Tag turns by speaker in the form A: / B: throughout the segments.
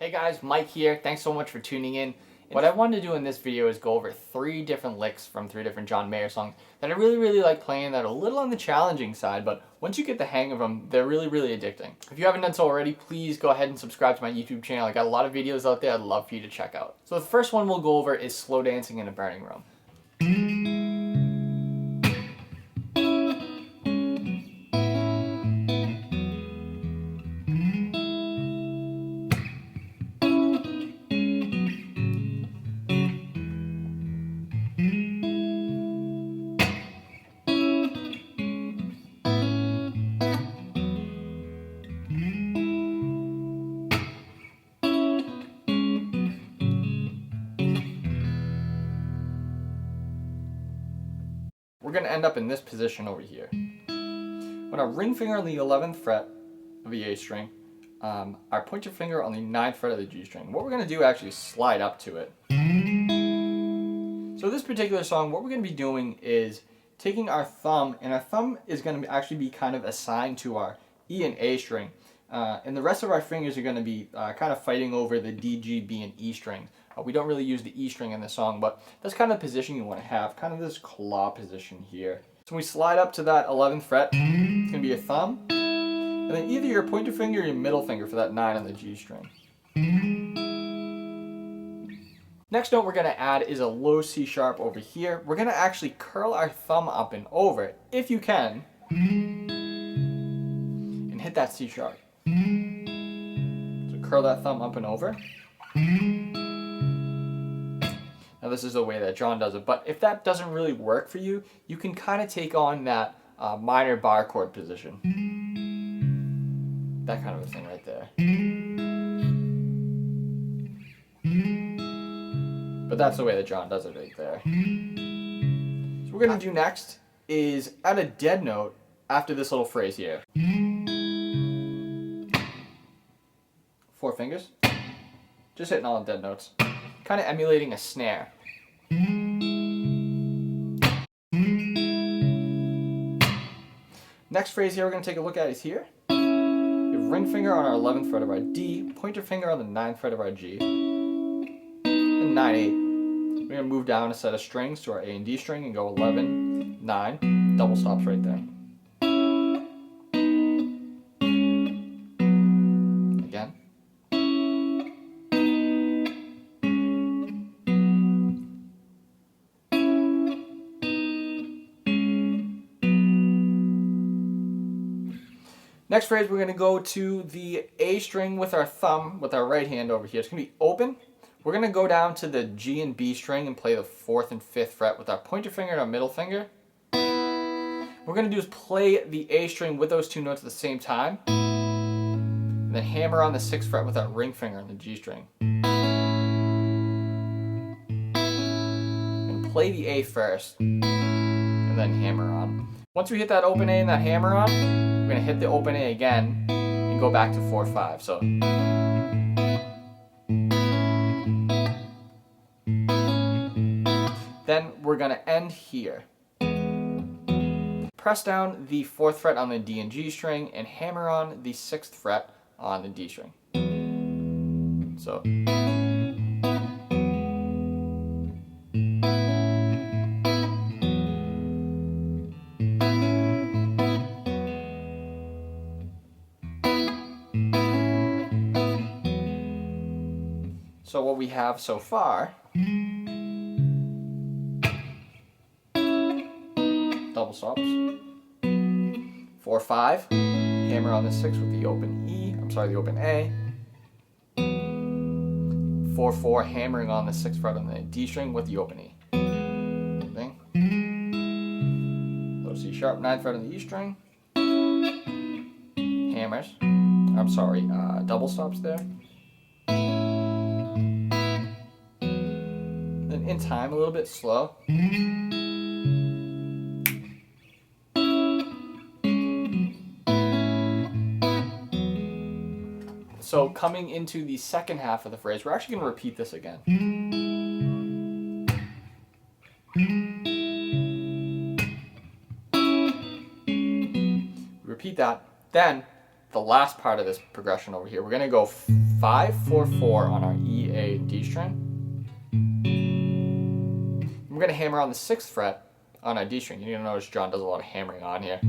A: Hey guys, Mike here. Thanks so much for tuning in. What I wanted to do in this video is go over 3 different licks from 3 different John Mayer songs that I really like playing that are a little on the challenging side, but once you get the hang of them, they're really addicting. If you haven't done so already, please go ahead and subscribe to my YouTube channel. I got a lot of videos out there I'd love for you to check out. So the first one we'll go over is Slow Dancing in a Burning Room. We're going to end up in this position over here. With our ring finger on the 11th fret of the A string, our pointer finger on the 9th fret of the G string. What we're going to do actually is slide up to it. So this particular song, what we're going to be doing is taking our thumb, and our thumb is going to actually be kind of assigned to our E and A string. And the rest of our fingers are going to be kind of fighting over the D, G, B, and E strings. We don't really use the E string in the song, but that's kind of the position you want to have, kind of this claw position here. So when we slide up to that 11th fret, it's going to be your thumb, and then either your pointer finger or your middle finger for that 9 on the G string. Next note we're going to add is a low C sharp over here. We're going to actually curl our thumb up and over it, if you can, and hit that C sharp. So curl that thumb up and over. Now this is the way that John does it, but if that doesn't really work for you, you can kind of take on that minor bar chord position. That kind of a thing right there. But that's the way that John does it right there. So what we're going to do next is add a dead note after this little phrase here. 4 fingers. Just hitting all the dead notes. Kind of emulating a snare. Next phrase here we're going to take a look at is here. The ring finger on our 11th fret of our D, pointer finger on the 9th fret of our G, and 9/8. We're going to move down a set of strings to our A and D string and go 11, 9, double stops right there. Again. Next phrase, we're going to go to the A string with our thumb, with our right hand over here. It's going to be open. We're going to go down to the G and B string and play the 4th and 5th fret with our pointer finger and our middle finger. What we're going to do is play the A string with those 2 notes at the same time, and then hammer on the 6th fret with our ring finger on the G string. And play the A first, and then hammer on. Once we hit that open A and that hammer on, we're going to hit the open A again and go back to 4/5. So then we're going to end here. Press down the 4th fret on the D and G string and hammer on the 6th fret on the D string. So So what we have so far, double stops, 4/5, hammer on the 6th with the open E, the open A, 4/4, hammering on the 6th fret on the D string with the open E. Thing. Low C sharp, 9th fret on the E string, hammers, double stops there. In time, a little bit slow. So coming into the second half of the phrase, we're actually going to repeat this again. Repeat that. Then the last part of this progression over here, we're going to go 5-4-4 on our E, A, and D string. We're going to hammer on the 6th fret on our D string. You're going to notice John does a lot of hammering on here.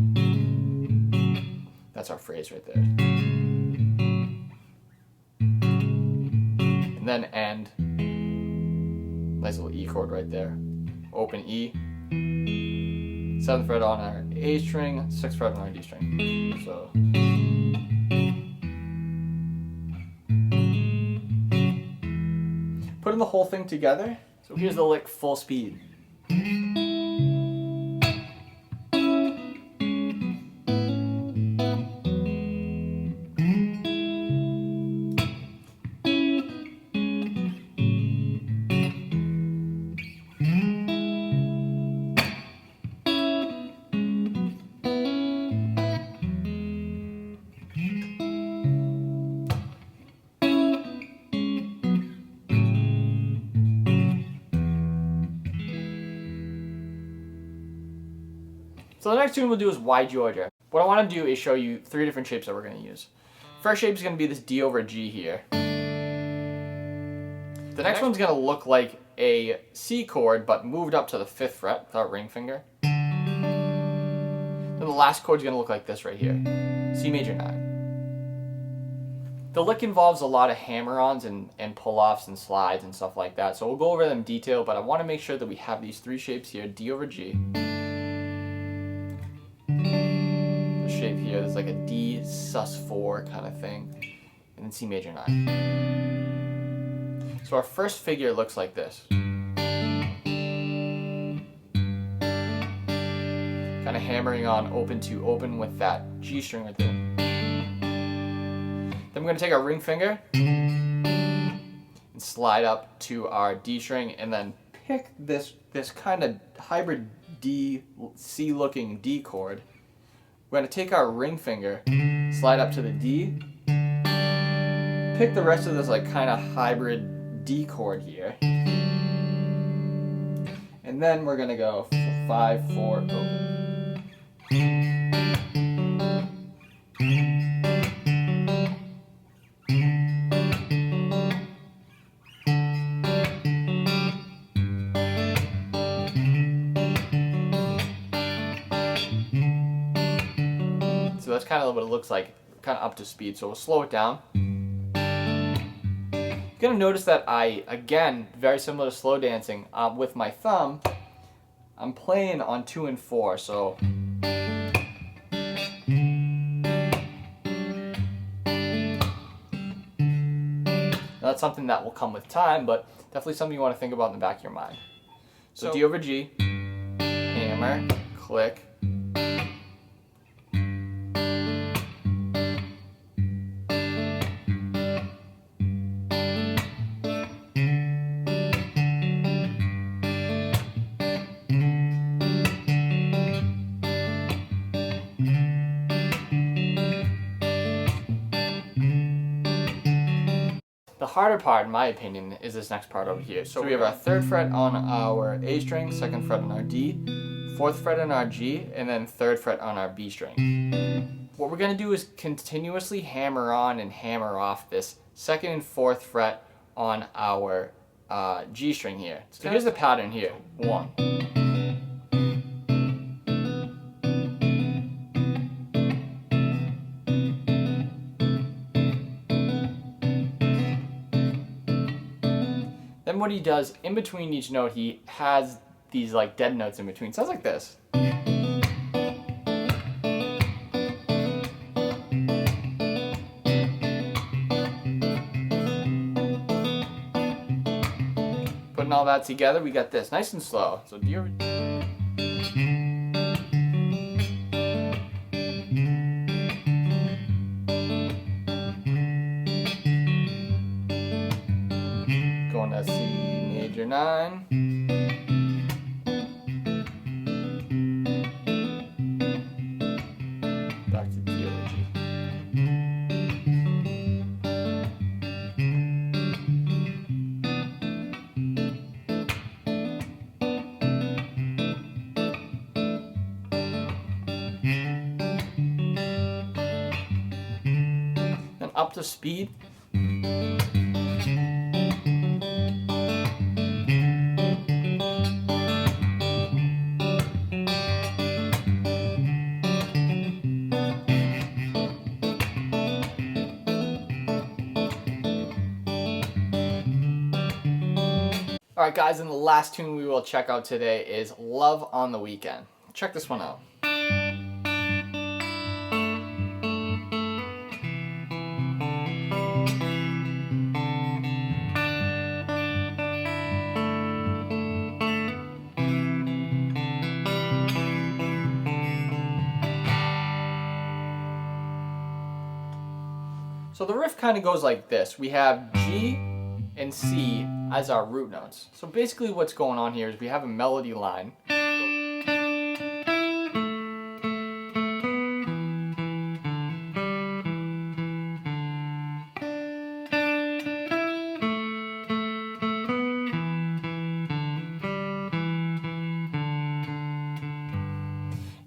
A: That's our phrase right there. And then end. Nice little E chord right there. Open E. 7th fret on our A string, 6th fret on our D string. So. Putting the whole thing together. So here's the lick full speed. So the next tune we'll do is Why Georgia. What I want to do is show you 3 different shapes that we're going to use. First shape is going to be this D over G here. The next one's going to look like a C chord but moved up to the 5th fret without ring finger. Then the last chord is going to look like this right here, C major 9. The lick involves a lot of hammer-ons and pull-offs and slides and stuff like that, so we'll go over them in detail, but I want to make sure that we have these 3 shapes here, D over G. Shape here, there's like a D sus4 kind of thing, and then C major 9. So our first figure looks like this. Kind of hammering on open to open with that G string right there. Then we're going to take our ring finger and slide up to our D string, and then pick this kind of hybrid D, C looking D chord. We're going to take our ring finger, slide up to the D, pick the rest of this like kind of hybrid D chord here, and then we're going to go 5-4 open. So that's kind of what it looks like, kind of up to speed. So we'll slow it down. You're going to notice that I, again, very similar to slow dancing, with my thumb, I'm playing on 2 and 4. So that's something that will come with time, but definitely something you want to think about in the back of your mind. So D over G, hammer, click. The harder part, in my opinion, is this next part over here. So we have our 3rd fret on our A string, 2nd fret on our D, 4th fret on our G, and then 3rd fret on our B string. What we're going to do is continuously hammer on and hammer off this 2nd and 4th fret on our G string here. So here's the pattern here. 1. Then what he does in between each note, he has these like dead notes in between. Sounds like this. Putting all that together, we got this nice and slow. So do you going to C major 9. Back to D over G. Then up to speed. Alright guys, and the last tune we will check out today is Love on the Weekend. Check this one out. So the riff kind of goes like this. We have G and C as our root notes. So basically what's going on here is we have a melody line.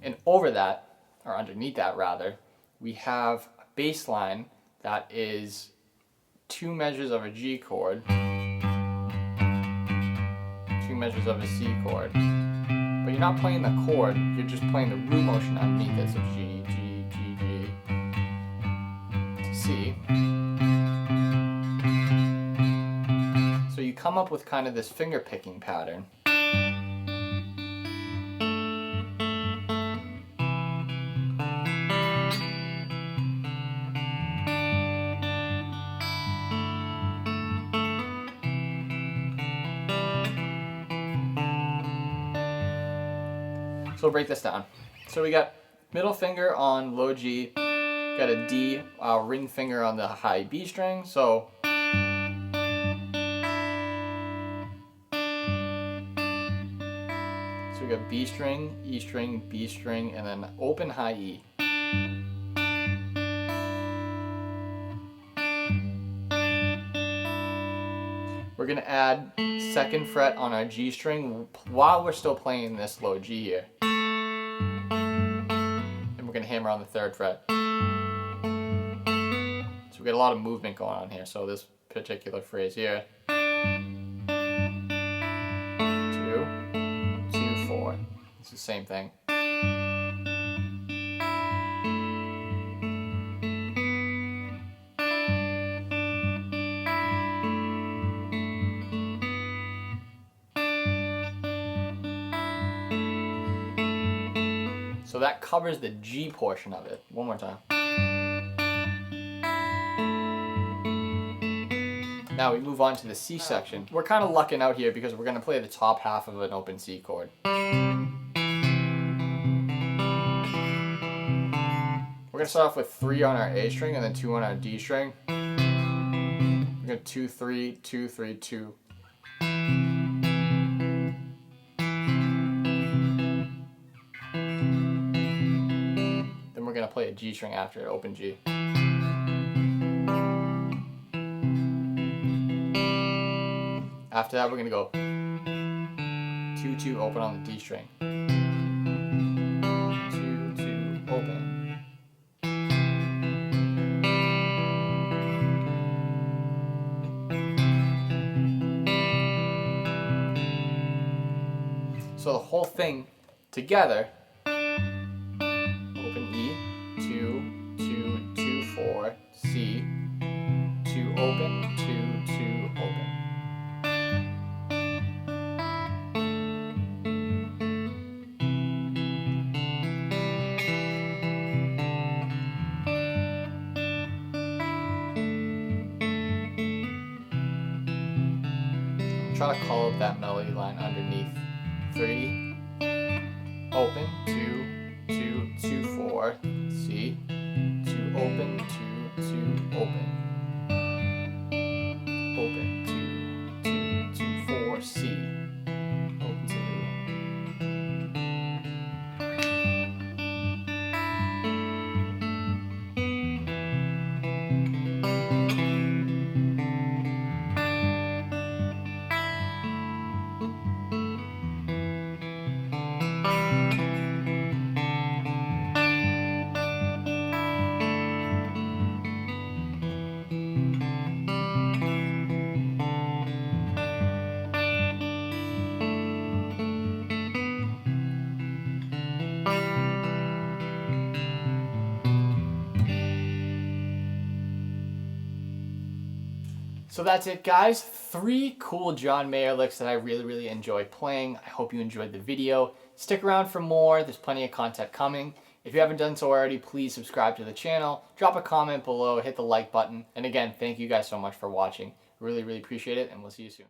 A: And over that, or underneath that rather, we have a bass line that is 2 measures of a G chord, 2 measures of a C chord. But you're not playing the chord, you're just playing the root motion underneath it. So G, G, G, G, to C. So you come up with kind of this finger picking pattern. So we'll break this down. So we got middle finger on low G, got a D, ring finger on the high B string. So we got B string, E string, B string, and then open high E. We're gonna add 2nd fret on our G string while we're still playing this low G here. And we're gonna hammer on the 3rd fret. So we got a lot of movement going on here. So this particular phrase here. 2, 2, 4. It's the same thing. So that covers the G portion of it. One more time. Now we move on to the C section. We're kind of lucking out here because we're going to play the top half of an open C chord. We're going to start off with 3 on our A string and then 2 on our D string. We're going to 2, 3, 2, 3, 2. We're going to play a G string after it, open G. After that, we're going to go 2, 2, open on the D string. 2, 2, open. So the whole thing together, open E, 2, 2, 2, 4, C, 2, open, 2, 2, open. Try to call up that melody line underneath. 3, open, 2, 2, 2, 4, C, 2, open, 2, 2, open. Open, 2, 2, 2, 4, C, open, 2. So that's it, guys. 3 cool John Mayer licks that I really enjoy playing. I hope you enjoyed the video. Stick around for more. There's plenty of content coming. If you haven't done so already, please subscribe to the channel. Drop a comment below. Hit the like button. And again, thank you guys so much for watching. Really appreciate it, and we'll see you soon.